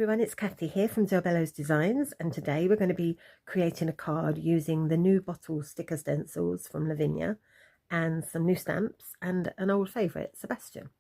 everyone, it's Kathy here from Bello's Designs, and today we're going to be creating a card using the new bottle sticker stencils from Lavinia and some new stamps and an old favourite, Sebastian.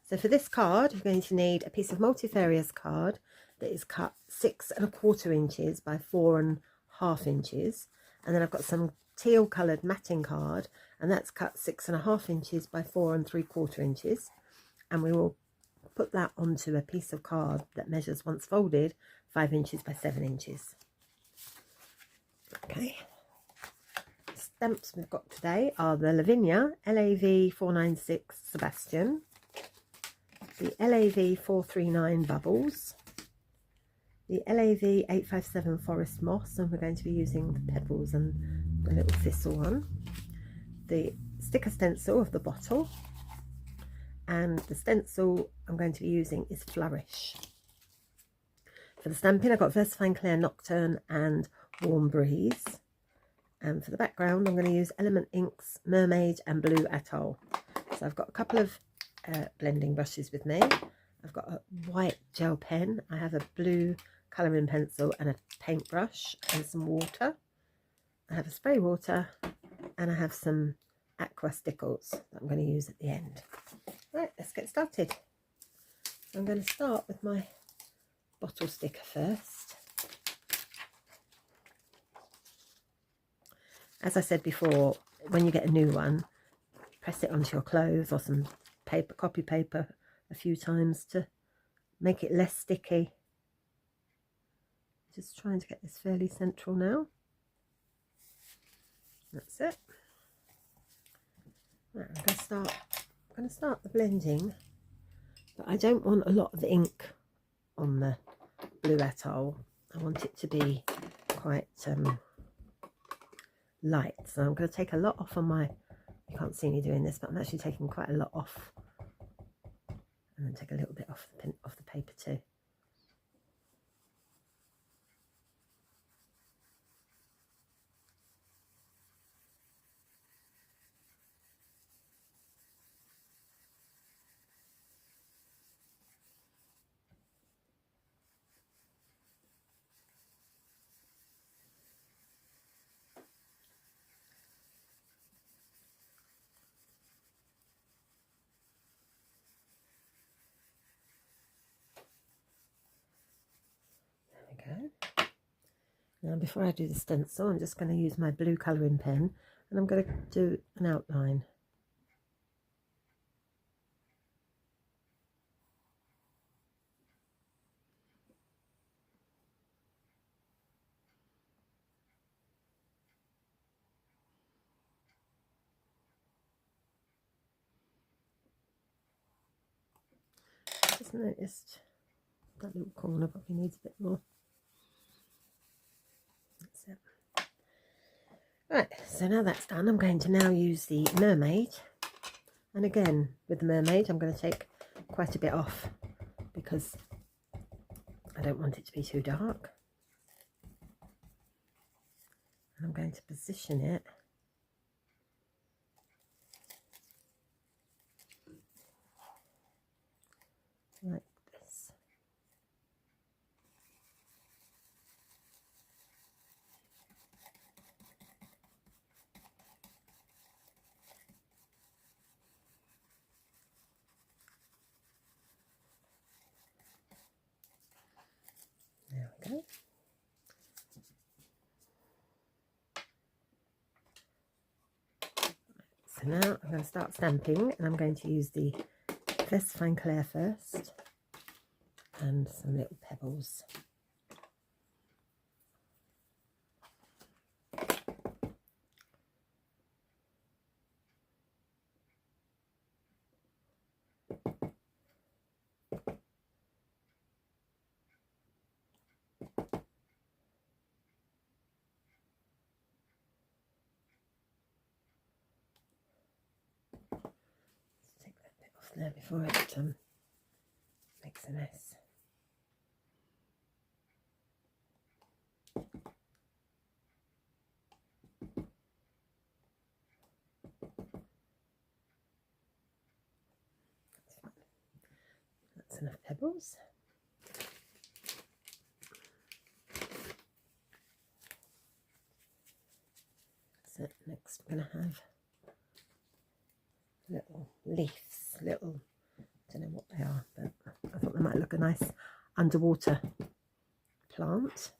So for this card you're going to need a piece of Multifarious card that is cut 6 1/4 inches by 4 1/2 inches, and then I've got some teal coloured matting card and that's cut 6 1/2 inches by 4 3/4 inches, and we will put that onto a piece of card that measures, once folded, 5 inches by 7 inches. Okay, the stamps we've got today are the Lavinia LAV 496 Sebastian, the LAV 439 Bubbles, the LAV 857 Forest Moss, and we're going to be using the pebbles and the little thistle one, the sticker stencil of the bottle, and the stencil I'm going to be using is Flourish. For the stamping I've got VersaFine Clair Nocturne and Warm Breeze, and for the background I'm going to use Element Inks Mermaid and Blue Atoll. So I've got a couple of blending brushes with me. I've got a white gel pen, I have a blue colouring pencil and a paintbrush and some water. I have a spray water and I have some Aqua Stickles that I'm going to use at the end. Right, let's get started. I'm going to start with my bottle sticker first. As I said before, when you get a new one, press it onto your clothes or some paper, copy paper, a few times to make it less sticky. Just trying to get this fairly central now. That's it. Right, I'm going to start the blending, but I don't want a lot of ink on the Blue Atoll. I want it to be quite light, so I'm going to take a lot off on my, you can't see me doing this, but I'm actually taking quite a lot off, and then take a little bit off the paper too. Go. Now before I do the stencil, I'm just going to use my blue colouring pen and I'm going to do an outline. Just noticed that little corner probably needs a bit more. That's it. Right, so now that's done, I'm going to now use the Mermaid, and again with the Mermaid I'm going to take quite a bit off because I don't want it to be too dark, and I'm going to position it like this. There we go. So now I'm going to start stamping, and I'm going to use the VersaFine Clair first and some little pebbles. There before it makes a mess. That's enough pebbles. Next I'm going to have little leaves, little, I don't know what they are, but I thought they might look a nice underwater plant.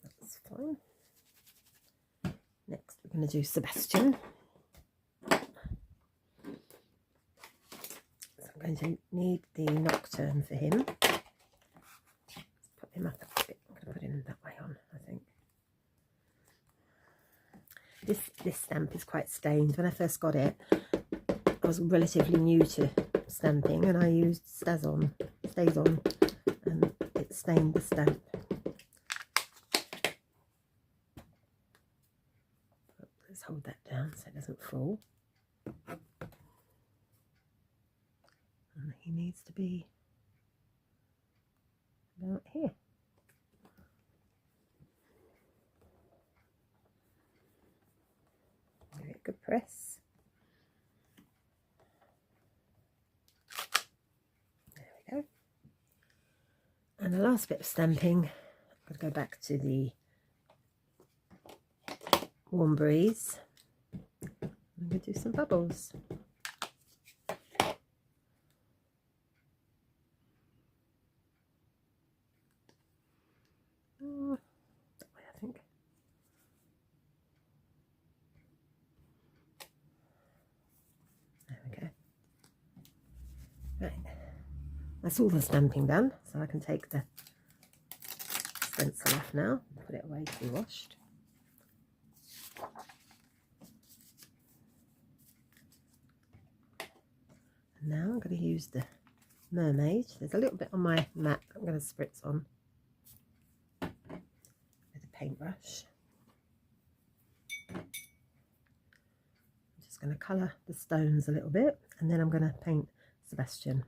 That's fine. Next we're going to do Sebastian. So I'm going to need the Nocturne for him. Let's put him up a bit. I'm going to put him that way on, I think. This stamp is quite stained. When I first got it, I was relatively new to stamping and I used StazOn, and it stained the stamp. Let's hold that down so it doesn't fall. And he needs to be about here. Give it a good press. There we go. And the last bit of stamping, I'm going to go back to the Warm Breeze. I'm going to do some bubbles. That way, I think. There we go. Right, that's all the stamping done, so I can take the stencil off now and put it away to be washed. And now I'm going to use the mermaid. There's a little bit on my mat I'm going to spritz on with a paintbrush. I'm just going to colour the stones a little bit, and then I'm going to paint Sebastian.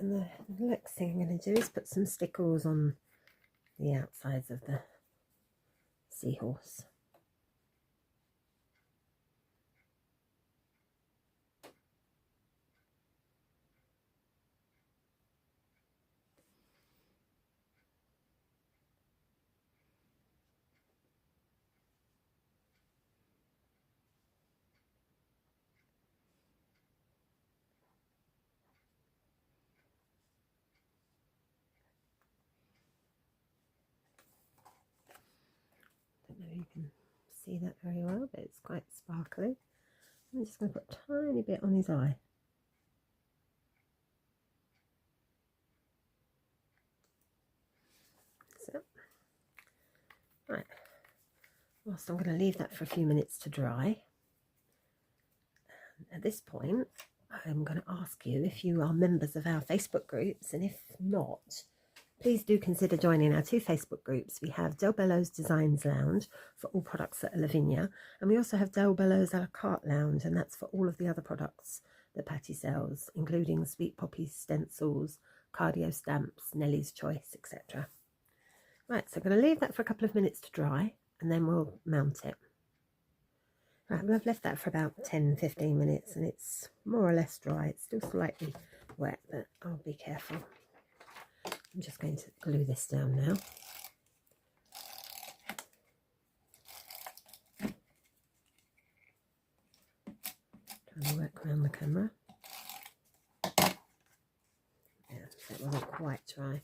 And the next thing I'm going to do is put some stickles on the outsides of the seahorse. Don't know if you can see that very well, but it's quite sparkly. I'm just going to put a tiny bit on his eye. So, right, whilst I'm going to leave that for a few minutes to dry. At this point, I'm going to ask you if you are members of our Facebook groups, and if not, please do consider joining our 2 Facebook groups. We have Del Bello's Designs Lounge for all products at Lavinia, and we also have Del Bello's a la carte lounge, and that's for all of the other products that Patty sells, including Sweet Poppy's stencils, cardio stamps, Nellie's Choice, etc. Right, so I'm going to leave that for a couple of minutes to dry, and then we'll mount it. Right, well, I've left that for about 10-15 minutes, and it's more or less dry. It's still slightly wet, but I'll be careful. I'm just going to glue this down now. Trying to work around the camera. Yeah, that wasn't quite dry.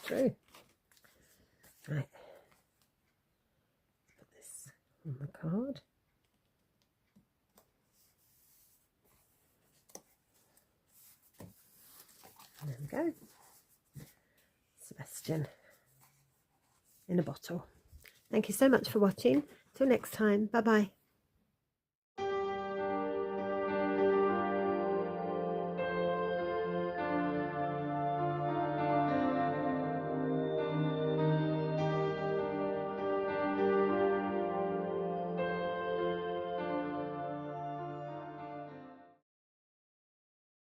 Through. Right, put this on the card. And there we go. Sebastian in a bottle. Thank you so much for watching. Till next time. Bye bye.